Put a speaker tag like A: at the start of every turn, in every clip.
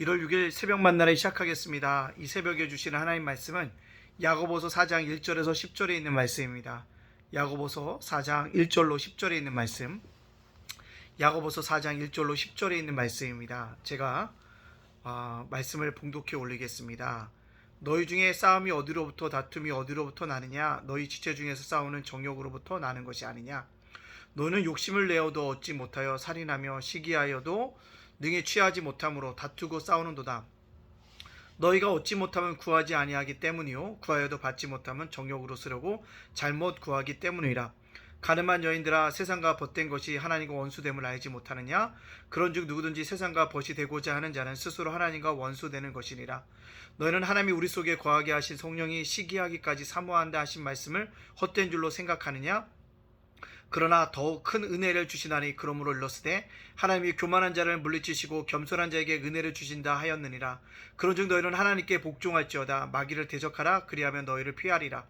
A: 1월 6일 새벽 만나를 시작하겠습니다. 이 새벽에 주시는 하나님 말씀은 야고보서 4장 1절에서 10절에 있는 말씀입니다. 야고보서 4장 1절로 10절에 있는 말씀. 야고보서 4장 1절로 10절에 있는 말씀입니다. 제가 말씀을 봉독해 올리겠습니다. 너희 중에 싸움이 어디로부터 다툼이 어디로부터 나느냐? 너희 지체 중에서 싸우는 정욕으로부터 나는 것이 아니냐? 너는 욕심을 내어도 얻지 못하여 살인하며 시기하여도 능히 취하지 못함으로 다투고 싸우는도다. 너희가 얻지 못하면 구하지 아니하기 때문이요 구하여도 받지 못하면 정욕으로 쓰려고 잘못 구하기 때문이라. 가늠한 여인들아, 세상과 벗된 것이 하나님과 원수됨을 알지 못하느냐? 그런즉 누구든지 세상과 벗이 되고자 하는 자는 스스로 하나님과 원수되는 것이니라. 너희는 하나님이 우리 속에 거하게 하신 성령이 시기하기까지 사모한다 하신 말씀을 헛된 줄로 생각하느냐? 그러나 더욱 큰 은혜를 주시나니 그러므로 일렀으되 하나님이 교만한 자를 물리치시고 겸손한 자에게 은혜를 주신다 하였느니라. 그런즉 너희는 하나님께 복종할지어다. 마귀를 대적하라. 그리하면 너희를 피하리라.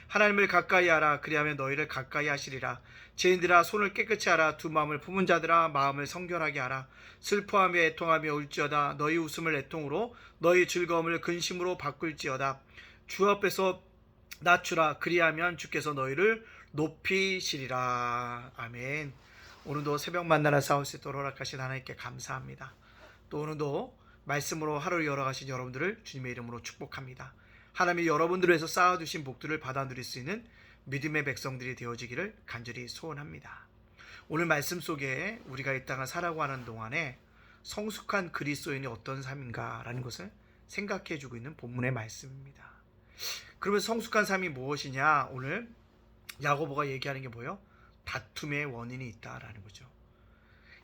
A: 하나님을 가까이 하라. 그리하면 너희를 가까이 하시리라. 죄인들아, 손을 깨끗이 하라. 두 마음을 품은 자들아, 마음을 성결하게 하라. 슬퍼하며 애통하며 울지어다. 너희 웃음을 애통으로, 너희 즐거움을 근심으로 바꿀지어다. 주 앞에서 낮추라. 그리하면 주께서 너희를 높이시리라. 아멘. 오늘도 새벽 만나라 싸울 수 있도록 허락하신 하나님께 감사합니다. 또 오늘도 말씀으로 하루를 열어가신 여러분들을 주님의 이름으로 축복합니다. 하나님이 여러분들을 위해서 쌓아두신 복들을 받아 누릴 수 있는 믿음의 백성들이 되어지기를 간절히 소원합니다. 오늘 말씀 속에 우리가 이 땅을 살아가는 동안에 성숙한 그리스도인이 어떤 삶인가 라는 것을 생각해 주고 있는 본문의 말씀입니다. 그러면 성숙한 삶이 무엇이냐? 오늘 야고보가 얘기하는 게 뭐예요? 다툼의 원인이 있다라는 거죠.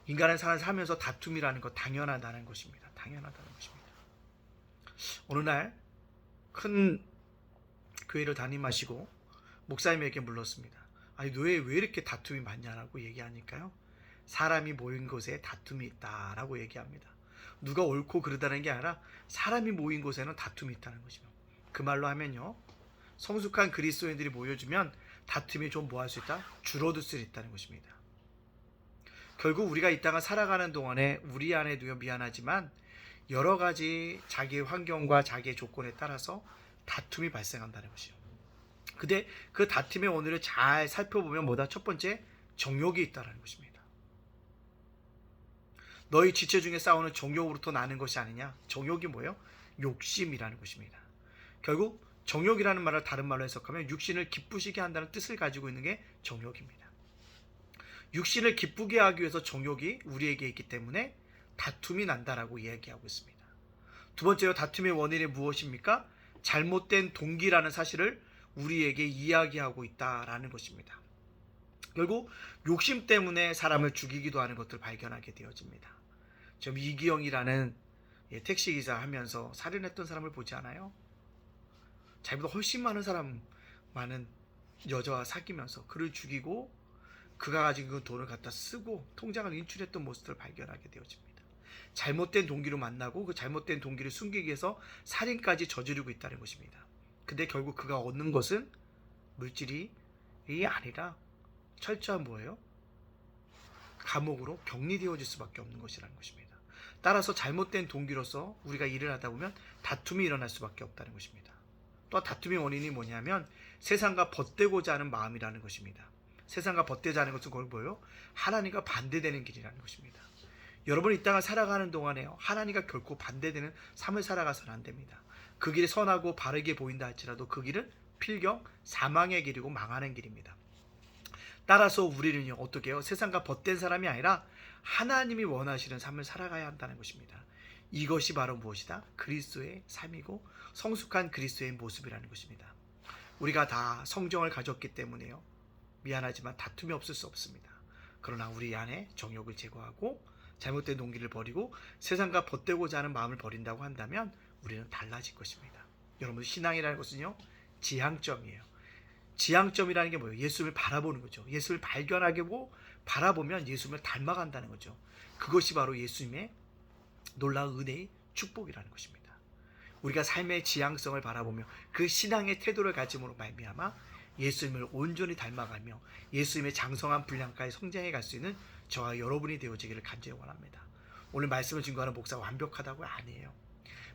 A: 인간은 살면서 다툼이라는 것 당연하다는 것입니다. 당연하다는 것입니다. 어느 날 큰 교회를 담임하시고 목사님에게 물렀습니다. 아니, 왜 이렇게 다툼이 많냐라고 얘기하니까요, 사람이 모인 곳에 다툼이 있다라고 얘기합니다. 누가 옳고 그르다는 게 아니라 사람이 모인 곳에는 다툼이 있다는 것이죠. 그 말로 하면요, 성숙한 그리스도인들이 모여주면 다툼이 좀 뭐 할 수 있다? 줄어들 수 있다는 것입니다. 결국 우리가 이 땅을 살아가는 동안에 우리 안에도요, 미안하지만 여러 가지 자기의 환경과 자기의 조건에 따라서 다툼이 발생한다는 것이죠. 근데 그 다툼의 원인을 잘 살펴보면 뭐다? 첫 번째, 정욕이 있다는 것입니다. 너희 지체 중에 싸우는 정욕으로부터 나는 것이 아니냐? 정욕이 뭐예요? 욕심이라는 것입니다. 결국 정욕이라는 말을 다른 말로 해석하면 육신을 기쁘시게 한다는 뜻을 가지고 있는 게 정욕입니다. 육신을 기쁘게 하기 위해서 정욕이 우리에게 있기 때문에 다툼이 난다라고 이야기하고 있습니다. 두 번째로, 다툼의 원인이 무엇입니까? 잘못된 동기라는 사실을 우리에게 이야기하고 있다라는 것입니다. 결국 욕심 때문에 사람을 죽이기도 하는 것들을 발견하게 되어집니다. 지금 이기영이라는 택시기사 하면서 살인했던 사람을 보지 않아요? 자기보다 훨씬 많은 여자와 사귀면서 그를 죽이고 그가 가진 그 돈을 갖다 쓰고 통장을 인출했던 모습을 발견하게 되어집니다. 잘못된 동기로 만나고 그 잘못된 동기를 숨기기 위해서 살인까지 저지르고 있다는 것입니다. 근데 결국 그가 얻는 것은 물질이 아니라 철저한 뭐예요? 감옥으로 격리되어질 수밖에 없는 것이라는 것입니다. 따라서 잘못된 동기로서 우리가 일을 하다 보면 다툼이 일어날 수밖에 없다는 것입니다. 또 다툼의 원인이 뭐냐면 세상과 벗되고자 하는 마음이라는 것입니다. 세상과 벗되자 하는 것은 그걸 뭐예요? 하나님과 반대되는 길이라는 것입니다. 여러분, 이 땅을 살아가는 동안에요, 하나님과 결코 반대되는 삶을 살아가서는 안 됩니다. 그 길이 선하고 바르게 보인다 할지라도 그 길은 필경 사망의 길이고 망하는 길입니다. 따라서 우리는요, 어떻게 해요? 세상과 벗된 사람이 아니라 하나님이 원하시는 삶을 살아가야 한다는 것입니다. 이것이 바로 무엇이다? 그리스도의 삶이고 성숙한 그리스도의 모습이라는 것입니다. 우리가 다 성정을 가졌기 때문에요, 미안하지만 다툼이 없을 수 없습니다. 그러나 우리 안에 정욕을 제거하고 잘못된 동기를 버리고 세상과 벗되고자 하는 마음을 버린다고 한다면 우리는 달라질 것입니다. 여러분, 신앙이라는 것은요, 지향점이에요. 지향점이라는 게 뭐예요? 예수님을 바라보는 거죠. 예수를 발견하고 바라보면 예수님을 닮아간다는 거죠. 그것이 바로 예수님의 놀라운 은혜의 축복이라는 것입니다. 우리가 삶의 지향성을 바라보며 그 신앙의 태도를 가짐으로 말미암아 예수님을 온전히 닮아가며 예수님의 장성한 분량까지 성장해 갈 수 있는 저와 여러분이 되어지기를 간절히 원합니다. 오늘 말씀을 증거하는 목사가 완벽하다고 아니에요.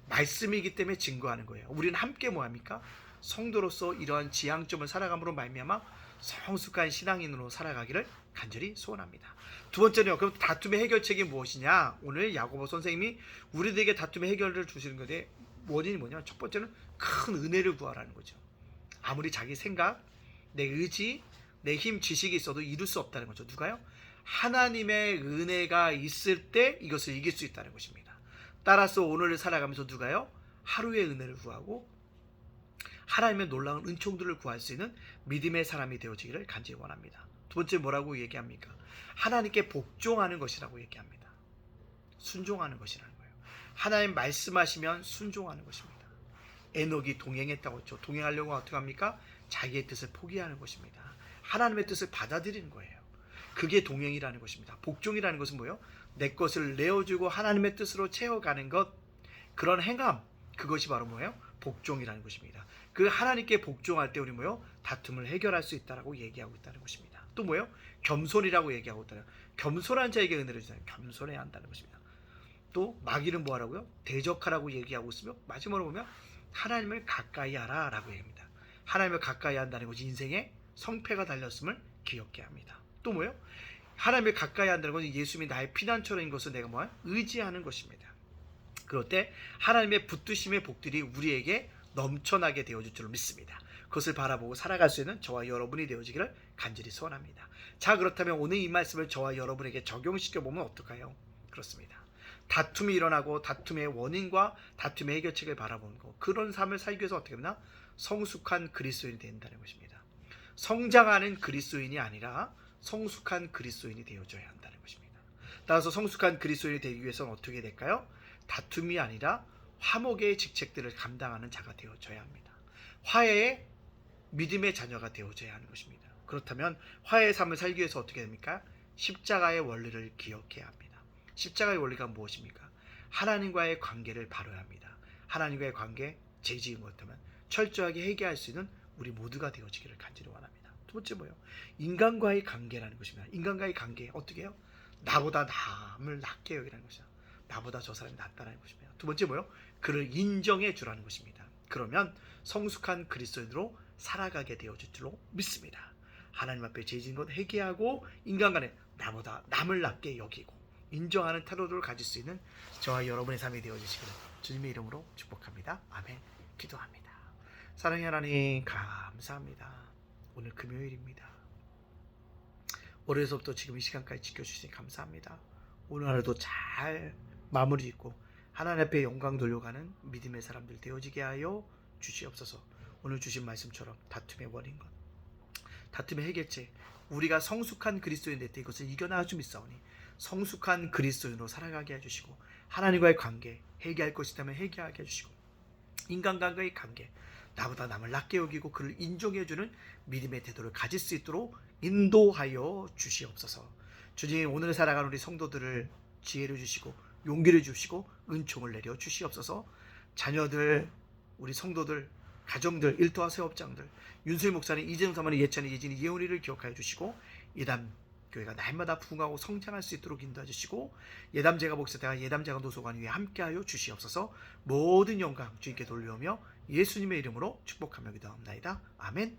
A: 말씀이기 때문에 증거하는 거예요. 우리는 함께 뭐합니까? 성도로서 이러한 지향점을 살아감으로 말미암아 성숙한 신앙인으로 살아가기를 간절히 소원합니다. 두 번째는요. 그럼 다툼의 해결책이 무엇이냐? 오늘 야고보 선생님이 우리들에게 다툼의 해결을 주시는 건데 원인이 뭐냐? 첫 번째는 큰 은혜를 구하라는 거죠. 아무리 자기 생각, 내 의지, 내 힘, 지식이 있어도 이룰 수 없다는 거죠. 누가요? 하나님의 은혜가 있을 때 이것을 이길 수 있다는 것입니다. 따라서 오늘을 살아가면서 누가요? 하루의 은혜를 구하고 하나님의 놀라운 은총들을 구할 수 있는 믿음의 사람이 되어지기를 간절히 원합니다. 두 번째 뭐라고 얘기합니까? 하나님께 복종하는 것이라고 얘기합니다. 순종하는 것이라는 거예요. 하나님 말씀하시면 순종하는 것입니다. 에녹이 동행했다고 했죠. 동행하려고 어떻게 합니까? 자기의 뜻을 포기하는 것입니다. 하나님의 뜻을 받아들이는 거예요. 그게 동행이라는 것입니다. 복종이라는 것은 뭐예요? 내 것을 내어주고 하나님의 뜻으로 채워가는 것, 그런 행함, 그것이 바로 뭐예요? 복종이라는 것입니다. 그 하나님께 복종할 때 우리 뭐예요? 다툼을 해결할 수 있다라고 얘기하고 있다는 것입니다. 또 뭐예요? 겸손이라고 얘기하고 있다는, 겸손한 자에게 은혜를 주잖아요. 겸손해야 한다는 것입니다. 또 마귀는 뭐하라고요? 대적하라고 얘기하고 있으며 마지막으로 보면 하나님을 가까이 하라 라고 얘기합니다. 하나님을 가까이 한다는 것이 인생의 성패가 달렸음을 기억해야 합니다. 또 뭐예요? 하나님을 가까이 한다는 것은 예수님이 나의 피난처인 것을 내가 뭐야? 의지하는 것입니다. 그럴 때 하나님의 붙드심의 복들이 우리에게 넘쳐나게 되어줄 줄 믿습니다. 그것을 바라보고 살아갈 수 있는 저와 여러분이 되어지기를 간절히 소원합니다. 자, 그렇다면 오늘 이 말씀을 저와 여러분에게 적용시켜보면 어떨까요? 그렇습니다. 다툼이 일어나고 다툼의 원인과 다툼의 해결책을 바라보는 것, 그런 삶을 살기 위해서 어떻게 하나? 성숙한 그리스도인이 된다는 것입니다. 성장하는 그리스도인이 아니라 성숙한 그리스도인이 되어줘야 한다는 것입니다. 따라서 성숙한 그리스도인이 되기 위해서는 어떻게 될까요? 다툼이 아니라 화목의 직책들을 감당하는 자가 되어줘야 합니다. 화해의 믿음의 자녀가 되어줘야 하는 것입니다. 그렇다면 화해의 삶을 살기 위해서 어떻게 됩니까? 십자가의 원리를 기억해야 합니다. 십자가의 원리가 무엇입니까? 하나님과의 관계를 바로야 합니다. 하나님과의 관계, 죄 지은 것 때문에 철저하게 회개할 수 있는 우리 모두가 되어지기를 간절히 원합니다. 두 번째 뭐예요? 인간과의 관계라는 것입니다. 인간과의 관계 어떻게 해요? 나보다 남을 낮게 여기라는 것이죠. 나보다 저 사람이 낫다는 것입니다. 두 번째 뭐예요? 그를 인정해 주라는 것입니다. 그러면 성숙한 그리스도인으로 살아가게 되어질 줄로 믿습니다. 하나님 앞에 죄 지은 것 회개하고 인간 간에 나보다 남을 낮게 여기고 인정하는 태도를 가질 수 있는 저와 여러분의 삶이 되어주시기를 주님의 이름으로 축복합니다. 아멘. 기도합니다. 사랑의 하나님 감사합니다. 오늘 금요일입니다. 월요일서부터 지금 이 시간까지 지켜주시니 감사합니다. 오늘 하루도 잘 마무리 짓고 하나님 앞에 영광 돌려가는 믿음의 사람들 되어지게 하여 주시옵소서. 오늘 주신 말씀처럼 다툼의 원인과 다툼의 해결책, 우리가 성숙한 그리스도인 될 때 이것을 이겨나갈 줄 믿사오니 성숙한 그리스도인으로 살아가게 해주시고 하나님과의 관계, 회개할 것이라면 회개하게 해주시고 인간과의 관계, 나보다 남을 낮게 여기고 그를 인정해주는 믿음의 태도를 가질 수 있도록 인도하여 주시옵소서. 주님, 오늘 살아가는 우리 성도들을 지혜를 주시고 용기를 주시고 은총을 내려 주시옵소서. 자녀들, 우리 성도들, 가정들, 일터와 사업장들, 윤수일 목사님, 이재용 사모님, 예찬이, 예진이, 예원이를 기억하여 주시고 예담 교회가 날마다 부흥하고 성장할 수 있도록 인도해 주시고 예담제가 목사대와 예담제가 노소관 위에 함께하여 주시옵소서. 모든 영광 주님께 돌려오며 예수님의 이름으로 축복하며 기도합니다. 아멘.